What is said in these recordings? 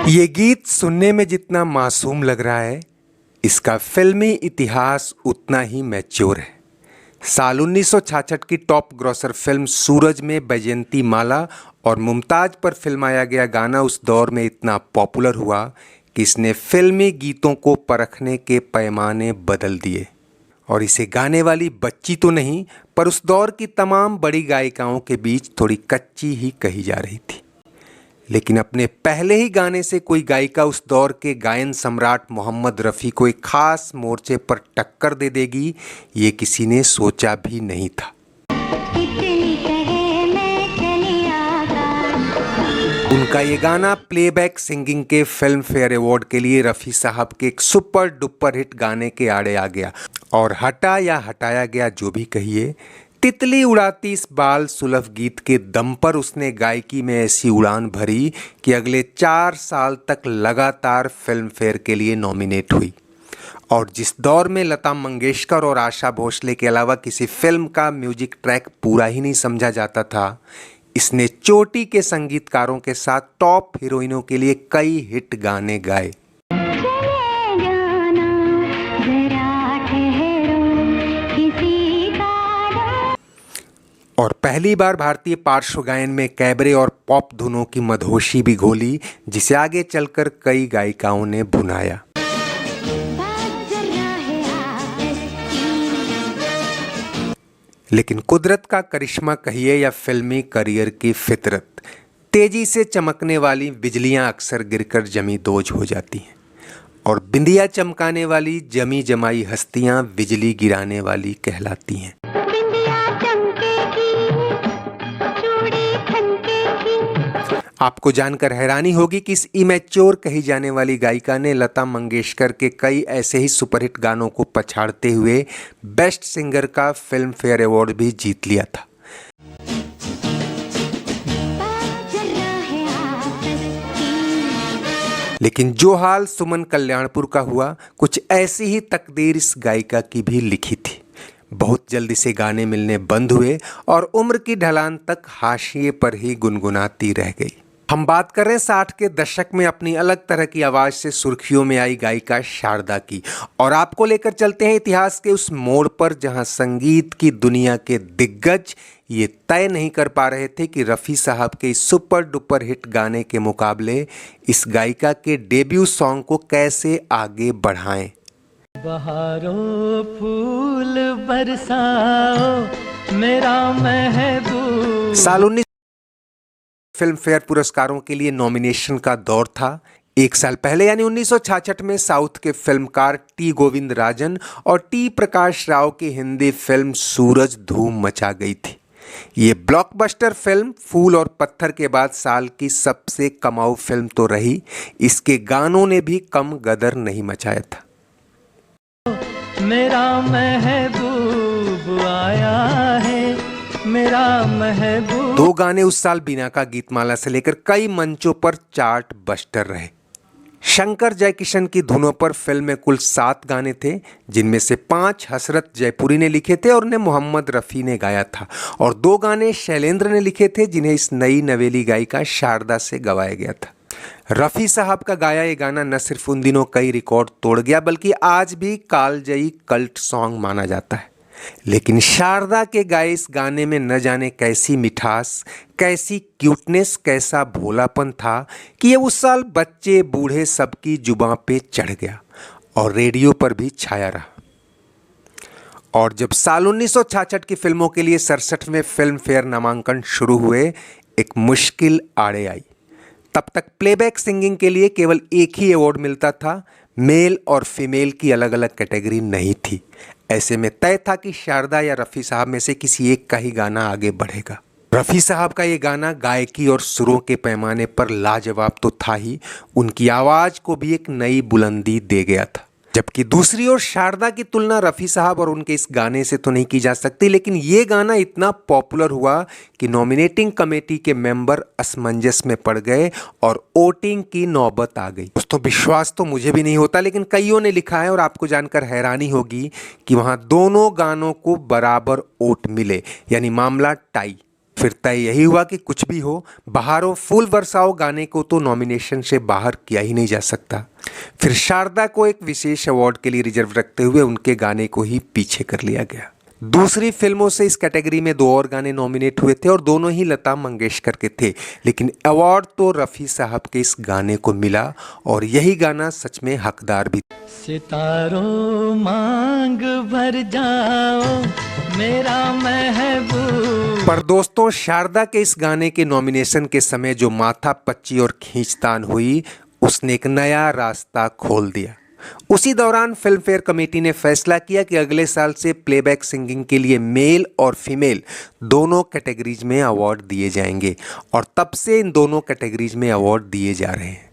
ये गीत सुनने में जितना मासूम लग रहा है, इसका फिल्मी इतिहास उतना ही मैच्योर है। साल 1966 की टॉप ग्रॉसर फिल्म सूरज में बैजयंती माला और मुमताज पर फिल्माया गया गाना उस दौर में इतना पॉपुलर हुआ कि इसने फिल्मी गीतों को परखने के पैमाने बदल दिए। और इसे गाने वाली बच्ची तो नहीं, पर उस दौर की तमाम बड़ी गायिकाओं के बीच थोड़ी कच्ची ही कही जा रही थी। लेकिन अपने पहले ही गाने से कोई गायिका उस दौर के गायन सम्राट मोहम्मद रफ़ी को एक खास मोर्चे पर टक्कर दे देगी, ये किसी ने सोचा भी नहीं था। उनका ये गाना प्लेबैक सिंगिंग के फिल्म फेयर अवार्ड के लिए रफ़ी साहब के एक सुपर डुपर हिट गाने के आड़े आ गया। और हटा या हटाया गया जो भी कहिए, तितली उड़ाती इस बाल सुलभ गीत के दम पर उसने गायकी में ऐसी उड़ान भरी कि अगले 4 साल तक लगातार फिल्म फेयर के लिए नॉमिनेट हुई। और जिस दौर में लता मंगेशकर और आशा भोसले के अलावा किसी फिल्म का म्यूजिक ट्रैक पूरा ही नहीं समझा जाता था, इसने चोटी के संगीतकारों के साथ टॉप हीरोइनों के लिए कई हिट गाने गाए। और पहली बार भारतीय पार्श्व गायन में कैबरे और पॉप धुनों की मधोशी भी घोली, जिसे आगे चलकर कई गायिकाओं ने भुनाया। लेकिन कुदरत का करिश्मा कहिए या फिल्मी करियर की फितरत, तेजी से चमकने वाली बिजलियां अक्सर गिरकर जमी दोज हो जाती हैं और बिंदिया चमकाने वाली जमी जमाई हस्तियां बिजली गिराने वाली कहलाती हैं। आपको जानकर हैरानी होगी कि इस इमैच्योर कही जाने वाली गायिका ने लता मंगेशकर के कई ऐसे ही सुपरहिट गानों को पछाड़ते हुए बेस्ट सिंगर का फिल्म फेयर अवार्ड भी जीत लिया था। लेकिन जो हाल सुमन कल्याणपुर का हुआ, कुछ ऐसी ही तकदीर इस गायिका की भी लिखी थी। बहुत जल्दी से गाने मिलने बंद हुए और उम्र की ढलान तक हाशिए पर ही गुनगुनाती रह गई। हम बात कर रहे हैं 60 के दशक में अपनी अलग तरह की आवाज़ से सुर्खियों में आई गायिका शारदा की। और आपको लेकर चलते हैं इतिहास के उस मोड़ पर जहां संगीत की दुनिया के दिग्गज ये तय नहीं कर पा रहे थे कि रफ़ी साहब के इस सुपर डुपर हिट गाने के मुकाबले इस गायिका के डेब्यू सॉन्ग को कैसे आगे बढ़ाएं। बहारों फूल बरसाओ मेरा महबूब। साल 19 फिल्म फेयर पुरस्कारों के लिए नॉमिनेशन का दौर था। एक साल पहले यानी 1966 में साउथ के फिल्मकार टी गोविंदराजन और टी प्रकाश राव की हिंदी फिल्म सूरज धूम मचा गई थी। ये ब्लॉकबस्टर फिल्म फूल और पत्थर के बाद साल की सबसे कमाऊ फिल्म तो रही, इसके गानों ने भी कम गदर नहीं मचाया था। मेरा महबूब आया है, मेरा महबूब। 2 गाने उस साल बिना का गीतमाला से लेकर कई मंचों पर चार्ट बस्टर रहे। शंकर जयकिशन की धुनों पर फिल्म में कुल 7 गाने थे, जिनमें से 5 हसरत जयपुरी ने लिखे थे और उन्हें मोहम्मद रफ़ी ने गाया था, और 2 गाने शैलेंद्र ने लिखे थे, जिन्हें इस नई नवेली गायिका शारदा से गवाया गया था। रफ़ी साहब का गाया ये गाना न सिर्फ उन दिनों कई रिकॉर्ड तोड़ गया, बल्कि आज भी कालजयी कल्ट सॉन्ग माना जाता है। लेकिन शारदा के गाए इस गाने में न जाने कैसी मिठास, कैसी क्यूटनेस, कैसा भोलापन था कि ये उस साल बच्चे बूढ़े सबकी जुबां पे चढ़ गया और रेडियो पर भी छाया रहा। और जब साल 1966 की फिल्मों के लिए 67वें फिल्म फेयर नामांकन शुरू हुए, एक मुश्किल आड़े आई। तब तक प्लेबैक सिंगिंग के लिए केवल एक ही अवार्ड मिलता था, मेल और फीमेल की अलग अलग कैटेगरी नहीं थी। ऐसे में तय था कि शारदा या रफ़ी साहब में से किसी एक का ही गाना आगे बढ़ेगा। रफ़ी साहब का ये गाना गायकी और सुरों के पैमाने पर लाजवाब तो था ही, उनकी आवाज़ को भी एक नई बुलंदी दे गया था। जबकि दूसरी ओर शारदा की तुलना रफ़ी साहब और उनके इस गाने से तो नहीं की जा सकती, लेकिन ये गाना इतना पॉपुलर हुआ कि नॉमिनेटिंग कमेटी के मेंबर असमंजस में पड़ गए और वोटिंग की नौबत आ गई। दोस्तों, विश्वास तो मुझे भी नहीं होता, लेकिन कईयों ने लिखा है और आपको जानकर हैरानी होगी कि वहाँ दोनों गानों को बराबर वोट मिले, यानी मामला टाई। फिर तय यही हुआ कि कुछ भी हो, बहारों फूल बरसाओ गाने को तो नॉमिनेशन से बाहर किया ही नहीं जा सकता। फिर शारदा को एक विशेष अवार्ड के लिए रिजर्व रखते हुए उनके गाने को ही पीछे कर लिया गया। दूसरी फिल्मों से इस कैटेगरी में 2 और गाने नॉमिनेट हुए थे और दोनों ही लता मंगेशकर के थे, लेकिन अवार्ड तो रफ़ी साहब के इस गाने को मिला और यही गाना सच में हकदार भी। सितारों मांग भर जाओ मेरा महबूब। पर दोस्तों, शारदा के इस गाने के नॉमिनेशन के समय जो माथापच्ची और खींचतान हुई, उसने एक नया रास्ता खोल दिया। उसी दौरान फिल्म फेयर कमेटी ने फैसला किया कि अगले साल से प्लेबैक सिंगिंग के लिए मेल और फीमेल दोनों कैटेगरीज में अवार्ड दिए जाएंगे और तब से इन दोनों कैटेगरीज में अवार्ड दिए जा रहे हैं।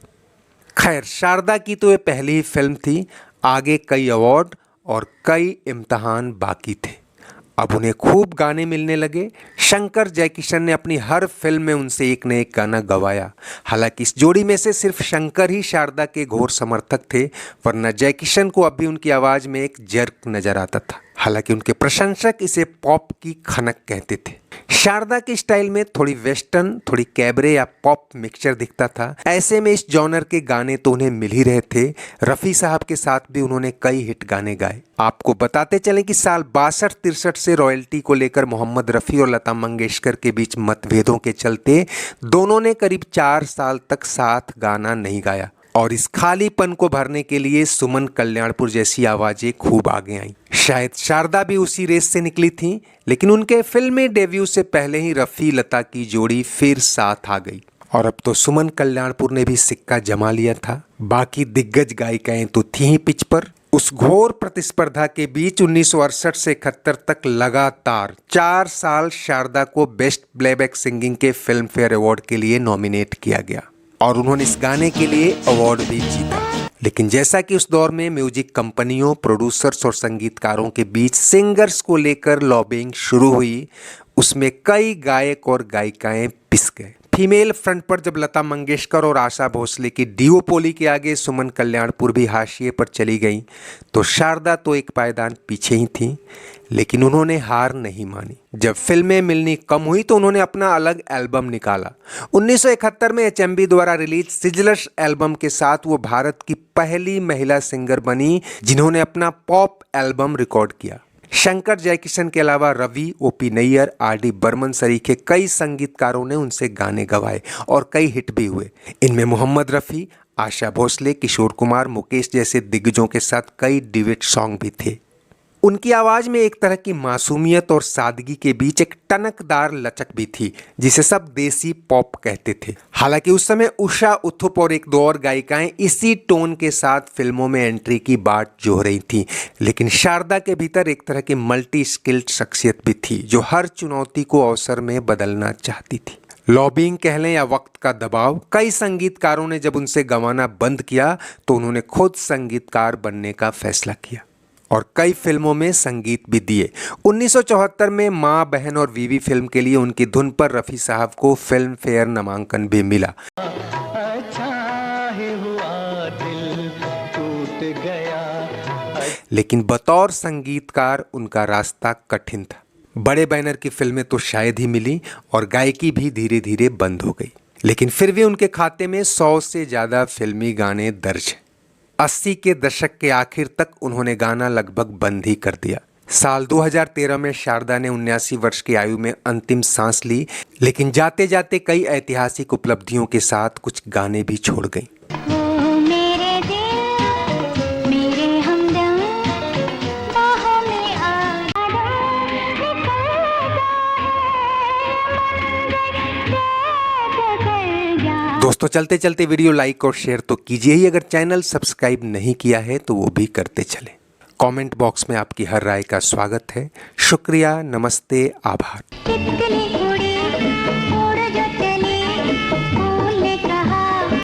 खैर, शारदा की तो ये पहली ही फिल्म थी, आगे कई अवार्ड और कई इम्तहान बाकी थे। अब उन्हें खूब गाने मिलने लगे। शंकर जयकिशन ने अपनी हर फिल्म में उनसे एक न एक गाना गवाया। हालांकि इस जोड़ी में से सिर्फ शंकर ही शारदा के घोर समर्थक थे, वरना जयकिशन को अब भी उनकी आवाज़ में एक जर्क नजर आता था। हालांकि उनके प्रशंसक इसे पॉप की खनक कहते थे। शारदा के स्टाइल में थोड़ी वेस्टर्न, थोड़ी कैबरे या पॉप मिक्सचर दिखता था। ऐसे में इस जॉनर के गाने तो उन्हें मिल ही रहे थे। रफ़ी साहब के साथ भी उन्होंने कई हिट गाने गाए। आपको बताते चलें कि साल 62-63 से रॉयल्टी को लेकर मोहम्मद रफ़ी और लता मंगेशकर के बीच मतभेदों के चलते दोनों ने करीब 4 साल तक साथ गाना नहीं गाया और इस खालीपन को भरने के लिए सुमन कल्याणपुर जैसी आवाजें खूब आगे आईं। शायद शारदा भी उसी रेस से निकली थी, लेकिन उनके फिल्मी डेब्यू से पहले ही रफ़ी लता की जोड़ी फिर साथ आ गई और अब तो सुमन कल्याणपुर ने भी सिक्का जमा लिया था। बाकी दिग्गज गायिकाएं तो थी ही पिच पर। उस घोर प्रतिस्पर्धा के बीच 1968 से 71 तक लगातार 4 साल शारदा को बेस्ट प्लेबैक सिंगिंग के फिल्म फेयर अवार्ड के लिए नॉमिनेट किया गया और उन्होंने इस गाने के लिए अवार्ड भी जीता। लेकिन जैसा कि उस दौर में म्यूजिक कंपनियों, प्रोड्यूसर्स और संगीतकारों के बीच सिंगर्स को लेकर लॉबिंग शुरू हुई, उसमें कई गायक और गायिकाएं पिस गए। फीमेल फ्रंट पर जब लता मंगेशकर और आशा भोसले की डिओपोली के आगे सुमन कल्याणपुर भी हाशिए पर चली गई, तो शारदा तो एक पायदान पीछे ही थी। लेकिन उन्होंने हार नहीं मानी। जब फिल्में मिलनी कम हुई तो उन्होंने अपना अलग एल्बम निकाला। 1971 में HMV द्वारा रिलीज सिजलर्स एल्बम के साथ वो भारत की पहली महिला सिंगर बनी जिन्होंने अपना पॉप एल्बम रिकॉर्ड किया। शंकर जयकिशन के अलावा रवि, OP नैयर, RD बर्मन सरीखे कई संगीतकारों ने उनसे गाने गवाए और कई हिट भी हुए। इनमें मोहम्मद रफ़ी, आशा भोसले, किशोर कुमार, मुकेश जैसे दिग्गजों के साथ कई ड्यूएट सॉन्ग भी थे। उनकी आवाज़ में एक तरह की मासूमियत और सादगी के बीच एक टनकदार लचक भी थी, जिसे सब देसी पॉप कहते थे। हालांकि उस समय उषा उत्थुप और 1-2 और गायिकाएं इसी टोन के साथ फिल्मों में एंट्री की बाट जोह रही थीं। लेकिन शारदा के भीतर एक तरह की मल्टी स्किल्ड शख्सियत भी थी, जो हर चुनौती को अवसर में बदलना चाहती थी। लॉबिंग कह लें या वक्त का दबाव, कई संगीतकारों ने जब उनसे गवाना बंद किया तो उन्होंने खुद संगीतकार बनने का फैसला किया और कई फिल्मों में संगीत भी दिए। 1974 में माँ, बहन और बीवी फिल्म के लिए उनकी धुन पर रफ़ी साहब को फिल्म फेयर नामांकन भी मिला। अच्छा ही हुआ दिल टूट गया। लेकिन बतौर संगीतकार उनका रास्ता कठिन था। बड़े बैनर की फिल्में तो शायद ही मिली और गायकी भी धीरे धीरे बंद हो गई। लेकिन फिर भी उनके खाते में 100 से ज़्यादा फिल्मी गाने दर्ज हैं। 80 के दशक के आखिर तक उन्होंने गाना लगभग बंद ही कर दिया। साल 2013 में शारदा ने 79 वर्ष की आयु में अंतिम सांस ली, लेकिन जाते जाते कई ऐतिहासिक उपलब्धियों के साथ कुछ गाने भी छोड़ गई। दोस्तों, चलते चलते वीडियो लाइक और शेयर तो कीजिए ही। अगर चैनल सब्सक्राइब नहीं किया है तो वो भी करते चलें। कमेंट बॉक्स में आपकी हर राय का स्वागत है। शुक्रिया, नमस्ते, आभार।